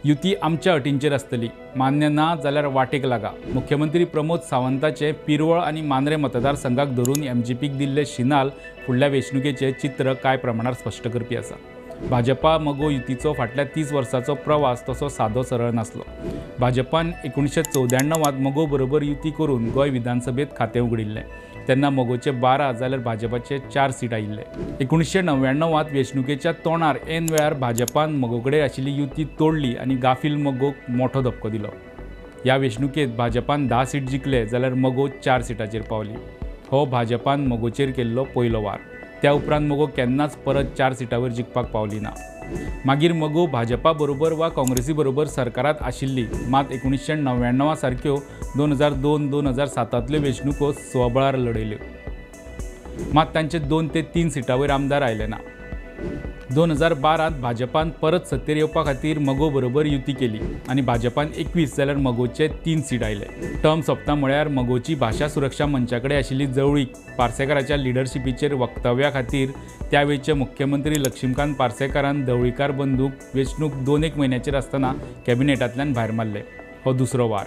युती आमच्या अटींचेर आसतली, मान्य ना जाल्यार वाटेक लागा। मुख्यमंत्री प्रमोद सावंताचे पिरवळ आणि मांद्रे मतदारसंघाक धरून एमजीपीक दिल्ले शिनाल फुडल्या वेंचणुकेचे चित्र कांय प्रमाणात स्पश्ट करपी आसा। भाजपा मगो युतीचो फाटल्या 30 वर्सांचो प्रवास तसो सादो सरळ नासलो। भाजपान 1994 मगो बरोबर युती करून गोंय विधानसभेत खातें उगडिल्लें। तेन्ना मगोचे 12 जाल्यार भाजपाचे 4 सीट आयिल्ले। 1999 वेंचणुकेच्या तोंडार ऐन वेळार भाजपान मगोकडे आशिल्ली युती तोडली आणि गाफील मगोक मोठो धपको दिलो। ह्या वेंचणुकेत भाजपान 10 सीट जिखले जाल्यार मगो 4 सीटाचेर पावली। हो भाजपान मगोचेर केल्लो पयलो वार। त्या उपरांत मगो केन्नाच परत 4 सीटांवर जिखपाक पावली ना। मागीर मगो भाजपा बरोबर वा काँग्रेसी बरोबर सरकारात आशिल्ली, मात 1999 सारक्यो 2002-2007 वेंचणुको स्वबळार लढयल्यो, मात तांचे 2 ते 3 सीटांवर आमदार आयले ना। 2012 भाजपान परत सत्तेर येवपा खातीर मगो बरोबर युती केली आणि भाजपान 21 जाल्यार मगोचे 3 सीट आयले। टर्म सोंपता म्हळ्यार मगोची भाषा सुरक्षा मंचाकडे आशिल्ली जवळीक पार्सेकाराच्या लिडरशिपीचेर वक्तव्या खातीर त्यावेळचे मुख्यमंत्री लक्ष्मीकांत पार्सेकारान ढवळीकार बंदूक वेंचणूक 2-1 म्हयन्याचेर आसतना कॅबिनेटांतल्यान भायर मारले। हो दुसरो वार।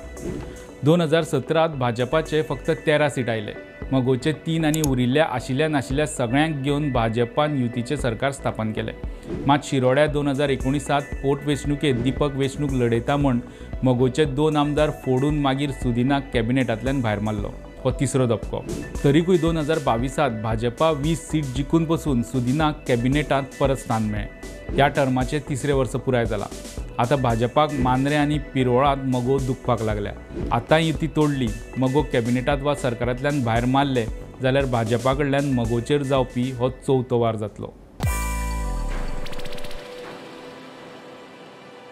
2017 भाजपाचे फक्त 13 सीट आयले। मगोचे 3 आनी उरिल्ल्या आशिल्ल्या नाशिल्ल्या सगळ्यांक घेवन भाजपान युतीचे सरकार स्थापन केले। मात शिरोड्या 2019 पोटवेंचणुकेत दीपक वेंचणूक लढयता म्हूण मगोचे 2 आमदार फोडून मागीर सुदिनाक कॅबिनेटांतल्यान भायर मारलो। हो तिसरो धपको। तरीकूय 2022 भाजपा 20 सीट जिखून पसून सुदिनाक कॅबिनेटांत परत स्थान मेळ्ळें। ह्या टर्माचे तिसरे वर्स पुराय जाला। आता भाजपाक मांद्रे आनी पिरवळांत मगो दुखपाक लागल्या। आतां युती तोडली, मगो कॅबिनेटांत वा सरकारांतल्यान भायर मारले जाल्यार भाजपा कडल्यान मगोचेर जावपी हो चवथो वार जातलो।